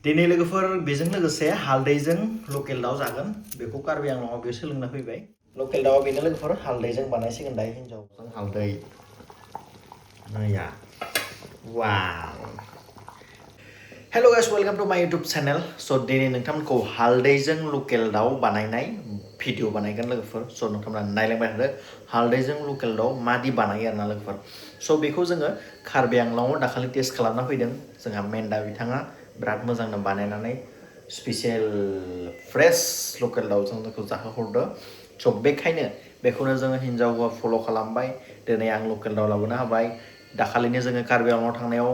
दिनै लोगोफोर बेजों लोगोसे हालदैजों लकेल दाउ जागोन बेखौ कार्बि आंलंआव बेयाव सोलोंना फैबाय लकेल दाउआ बेनो लोगोफोर हालदैजों बानायसिगोन दायो हिन्जावजों हालदै नैया वाव हेलो गाइस वेलकम टू माय यूट्यूब चैनल स' दिनै नोंथांमोनखौ हालदैजों लकेल दाउ बानायनाय भिडिअ बानायगोन लोगोफोर स' नोंथांमोना नायलांबाय थादो हालदैजों लकेल दाउ मादि बानायो आरोना लोगोफोर स' बेखौ जोङो कार्बि आंलंआव दाखालि टेस्ट खालामना फैदों जोंहा मेन्दा बिथाङा बिराद मोजांनो बानायनानै स्पेसियेल फ्रेश लकेल दाउजों जोंखौ जाहोहरदो स' बेखायनो बेखौनो जोङो हिन्जाव हौवा फल' खालामबाय दिनै आं लकेल दाउ लाबोनो हाबाय दाखालिनो जोङो कार्बि आंलंआव थांनायाव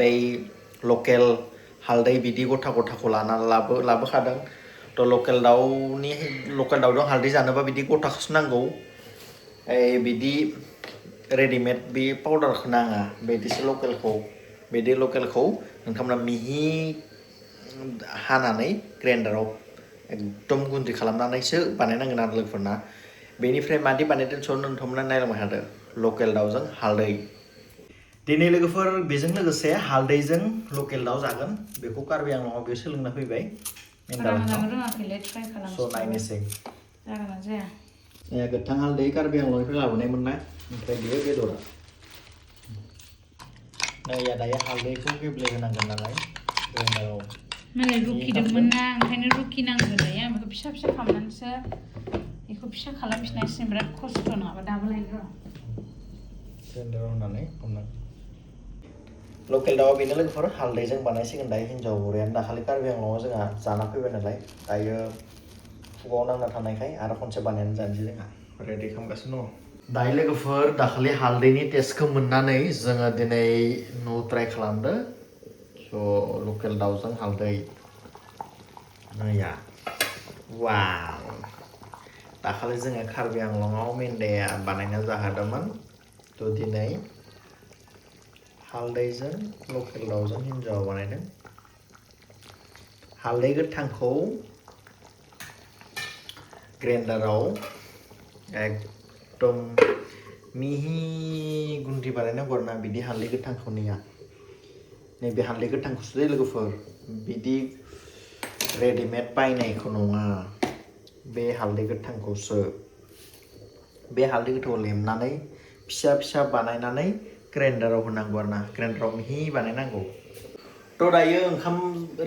बै लकेल हालदै बिदि गथा गथाखौ लाबोखादों थ' लकेल दाउजों हालदै जानोबा बिदि गथाखौसो नांगौ बिदि रेडिमेड बे पाउदारखौ नाङा बिदि लकेलखौ नोंथांमोना मिहि हानानै ग्राइन्डाराव एकदम गुन्दै खालामनानैसो बानायनांगोन आरो लोगोफोरना बेनिफ्राय मादि बानायदों स' नोंथांमोना नायलांबाय थादो लकेल दाउजों हालदै दिनै लोगोफोर बेजों लोगोसे हालदैजों लकेल दाउ जागोन बेखौ कार्बि आंलंआव बेयाव सोलोंना फैबाय स' नायनोसै जाया गोथां हालदै कार्बि आंलंनिफ्राय लाबोनायमोन ना ओमफ्राय बेयो बेदरा नैया दायो हालदैखौ गेब्लेहोनांगोन नालाय ग्राइन्डाराव मालाय रुखिदोंमोन ना ओंखायनो रुखिनांगौ दायो आं बेखौ फिसा फिसा खालामनानैसो बेखौ फिसा खालामफिननांसिगोन बिराद खस्थ' नङाबा दाबो लायनो र' ग्राइन्डाराव होनानै लकेल दाउआ बेनो लोगोफोर हालदैजों बानायसिगोन दायो हिन्जाव हौवायानो दाखालि कार्बि आंलंआव जोंहा जाना फैबाय नालाय दायो खुगायाव नांना थानायखाय आरो खनसे बानायनानै जानोसै जोंहा रेडि खालामगासिनो दङ दायो लोगोफोर दाखालि हालदैनि टेस्टखौ मोननानै जोङो दिनै न' ट्राइ खालामदो स' लकेल दाउजों हालदै नैया वाव दाखालि जोङो कार्बि आंलंआव मेन्दाया बानायना जाहोदोंमोन थ' दिनै हालदैजों लकेल दाउजों हिन्जावा बानायदों हालदै गोथांखौ ग्राइन्डाराव एकदम मिहि गुन्दै बानायनांगौ आरोना बिदि हालदै गोथांखौ नैया नैबे हालदै गोथांखौसो लोगोफोर बिदि रेडिमेड बायनायखौ नङा बे हालदै गोथांखौसो बे हालदै गोथांखौ लेमनानै फिसा फिसा बानायनानै ग्राइन्डाराव होनांगौ आरो ना ग्राइन्डाराव मिहि बानायनांगौ थ' दायो ओंखाम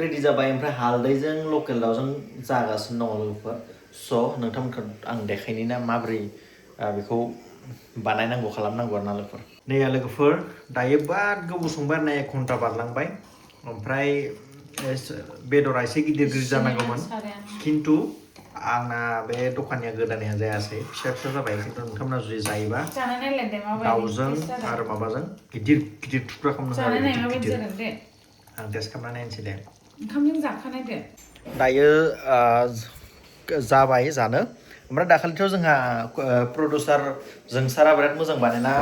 रेडि जाबाय ओमफ्राय हालदैजों लकेल दाउजों जागासिनो दङ लोगोफोर स' नोंथांमोनखौ आं देखायनि ना माबोरै बेखौ बानायनांगौ खालामनांगौ आरो ना लोगोफोर नैया लोगोफोर दायो बिराद गोबाव संबाय आरो ना 1 घन्टा बारलांबाय ओमफ्राय बेदरा एसे गिदिर जानांगौमोन खिन्थु आंना बे दखाननिया गोदानाया जायासै फिसा फिसा जाबाय खिन्थु नोंथांमोना जुदि जायोबा दाउजों आरो माबाजों गिदिर गिदिर थुख्रा खालामनांगौ आरो गिदिर आं टेस्ट खालामना नायनोसै दे ओंखामजों जाखानाय दे दायो जाबाय जानो ओमफ्राय दाखालिथ' जोंहा प्रडिउसार जोंसारा बिराद मोजां बानायना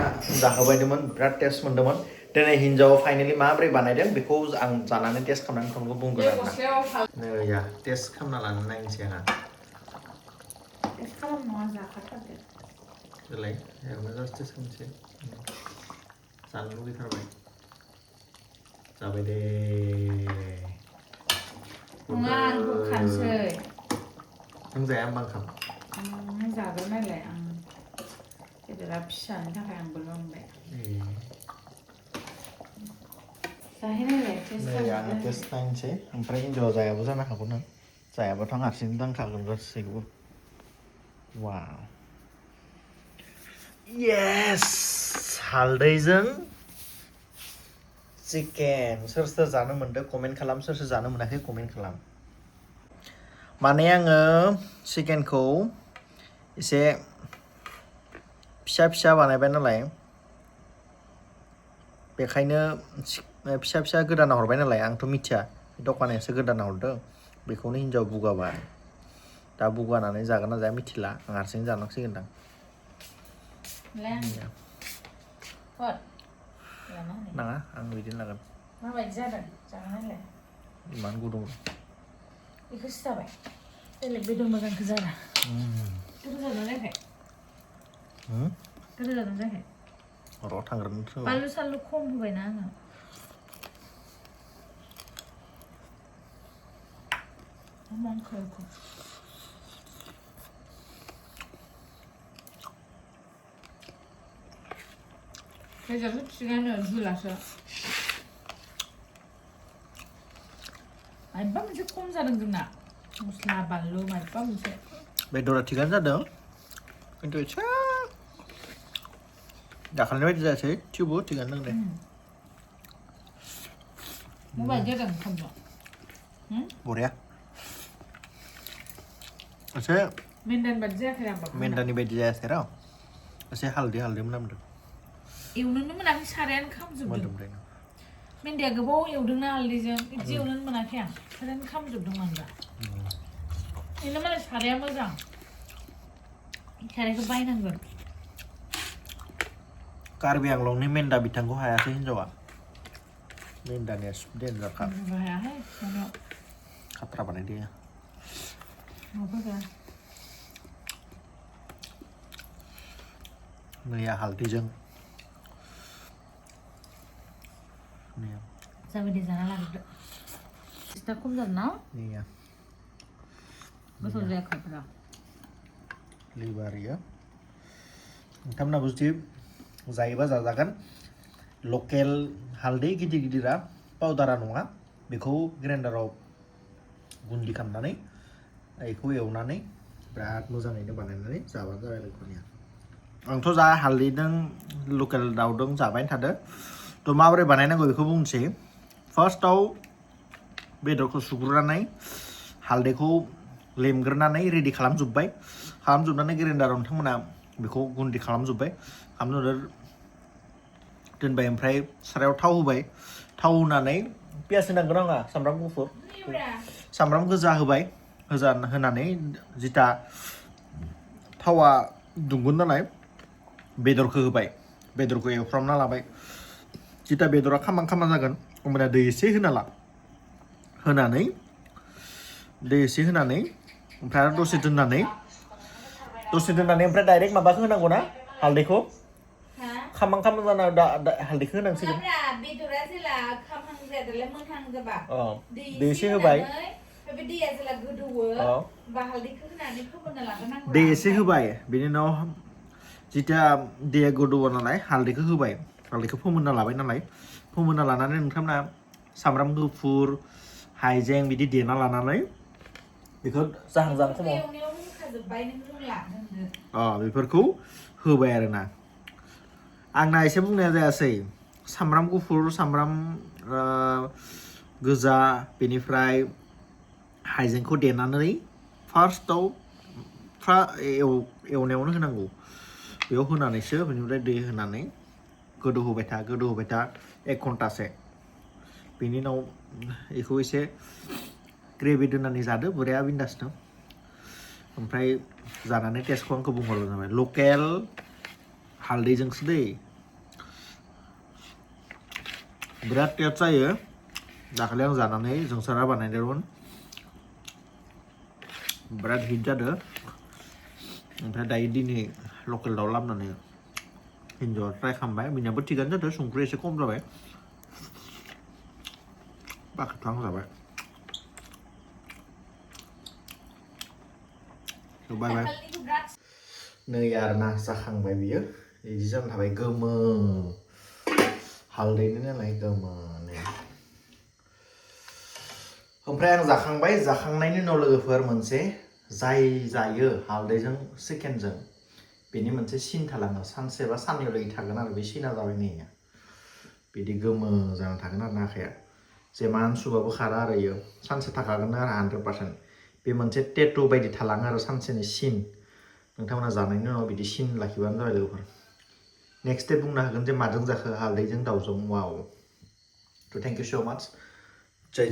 जाहोबायदोंमोन बिराद टेस्ट मोन्दोंमोन दिनै हिन्जाव फाइनेलि माबोरै बानायदों बेखौ आं जानानै टेस्ट खालामनानै नोंथांखौ बुंगोन आरो नैया टेस्ट खालामना लानो नायनोसै आंहा टेस्ट खालामनाङा जाखाथारदो देलाय ओरैनो जास्ट टेस्ट खालामनोसै जानो लुगैथारबाय जाबाय दे नङा आं होखानोसै नों जाया होमबा ओंखाम नों जागोन नालाय आं बेदरा फिसानि थाखाय आंबो लोंबाय जाहैनायलाय आङो टेस्ट नायनोसै ओमफ्राय हिन्जावा जायाबो जानो हागौ नों जायाबाथ' आं हारसिं दांखागोन गासैखौबो वाव येस हालदैजों चिकेन सोर सोर जानो मोन्दों कमेन्ट खालाम सोर सोर जानो मोनाखै कमेन्ट खालाम माने आङो चिकेनखौ एसे फिसा फिसा बानायबाय नालाय बेखायनो फिसा फिसा गोदाना हरबाय नालाय आंथ' मिथिया दखानियासो गोदाना हरदों बेखौनो हिन्जावा बुगाबाय दा बुगानानै जागोन ना जाया मिथिला आं हारसिं जानांसिगोनदां नाङा आं बिदिनो लागोन माबायदि जादों जानायलाय इमान गुदुं बेखौसो जाबाय बेलेग बेदर मोजांखौ जाला गोथाव जादों जायाखै गोथाव जादों जायाखै र' थांग्रोनो बानलु सानलु खम होबायना आङो Mongkolku. Kayaknya siangnya jelas ya. Apa macam kum sarang guna? Musla balu, apa macam? Bedora tiga जादों खिन्थु एसे दाखालिनि बायदि जायासै थेवबो थिगानो दं दे Mau belajar kan kamu? बरिया एसे Mendan belajar kira apa? मेन्दानि बायदि जायासै र' एसे हालदै मोनामदों Ewnोनो मोनाखै सारायानो खामजोबदों. मोदोमदों मेन्दाया गोबाव एवदोंना हालदैजों बिदि एवनोनो मोनाखै आं सारायानो खामजोबदों मानोबा बेनो मालाय साराया मोजां सारायखौ बायनांगोन कार्बि आंलंनि मेन्दा बिथांखौ हायासै हिनजावा मेन्दानिया देनजारखा हायाहाय मानायाव खाथ्रा बानायदो माबाफोरा मैया हालदैजों जाबाय दे जाना लाग्रोदो सिथा खम जादों ना मैया गोथाव जायाखैब्रा लिभार इयो नोंथांमोनाबो जुदि जायोबा जाजागोन लकेल हालदै गिदिर गिदिरा पाउडारा नङा बेखौ ग्राइन्डाराव गुन्दै खालामनानै बेखौ एवनानै बिराद मोजाङैनो बानायनानै जाबानो जाबाय लोगोफोरनिया आंथ' जा हालदैजों लकेल दाउजों जाबाय थादो थ' माबोरै बानायनांगौ बेखौ बुंनोसै फार्स्टआव बेदरखौ सुग्रोनानै हालदैखौ लेमग्रोनानै रेडि खालामजोबनानै ग्राइन्डाराव नोंथांमोना बेखौ गुन्दै खालामजोबबाय दोनबाय ओमफ्राय सारायाव थाव होबाय थाव होनानै पियास होनांगोन आंहा सामब्राम गुफुर सामब्राम गोजा होबाय होनानै जिता थावा दुंगोन नालाय बेदरखौ होबाय बेदरखौ एवफ्रामना लाबाय जिता बेदरा खामां जागोन होमब्ला दै एसे होनानै ओमफ्राय आरो दसे दोननानै ओमफ्राय डाइरेक्ट माबाखौ होनांगौ ना हालदैखौ खामां जाना हालदैखौ होनांसिगोन बेदरा जेला खामहां जादोंलाय मोनहां जाबा दै एसे होबाय बे दैया जेला गोदौवो बा हालदैखौ होनानै फोमोनना लाग्रोनांगौ दै एसे होबाय बेनि उनाव जिता दैया गोदौवो नालाय हालदैखौ होबाय हालदैखौ फोमोनना लाबाय नालाय फोमोनना लानानै नोंथांमोना सामब्राम गुफुर हाइजें बिदि देना लानानै बेखौ जाहां समाव बेफोरखौ होबाय आरोना आंना एसे बुंनाया जायासै सामब्राम गुफुर सामब्राम गोजा बेनिफ्राय हाइजेंखौ देनानै फार्स्टआव एवनायावनो होनांगौ बेयाव होनानैसो बेनिफ्राय दै होनानै गोदौहोबाय था 1 घन्टासो बेनि उनाव बेखौ एसे ग्रेभि दोननानै जादो बोराया बिन्दासनो ओमफ्राय जानानै टेस्टखौ आंखौ बुंहरबानो जाबाय लकेल हालदैजोंसो दै बिराद टेस्ट जायो दाखालि आं जानानै जोंसारा बानायदोंमोन बिराद हिट जादों ओमफ्राय दायो दिनै लकेल दाउ लाबोनानै हिन्जावआ ट्राइ खालामबाय बिनियाबो थिगानो जादों संख्रि एसे खम जाबाय बाखिथ' आं जाबाय बाय नै आरोना जाखांबाय बियो बिदि जाना थाबाय गोमो हालदैनि नालाय गोमोनो ओमफ्राय आं जाखांबाय जाखांनायनि उनाव लोगोफोर मोनसे जाय जायो हालदैजों चिकेनजों बेनि मोनसे सिन थालाङो सानसे बा साननैयावलागै थागोन आरो बे सिना जाबाय नैया बिदि गोमो जाना थागोन आरो आखाइया जेमान सुबाबो खारा आरो इयो सानसे थाखागोन आरो 100% बे मोनसे टेटु बायदि थालाङो आरो सानसेनि सिन नोंथांमोना जानायनि उनाव बिदि सिन लाखिबानो जाबाय लोगोफोर नेक्स्ट डे बुंनो हागोन जे माजों जाखो हालदैजों दाउजों वाव थ' थेंक इउ सो माच जय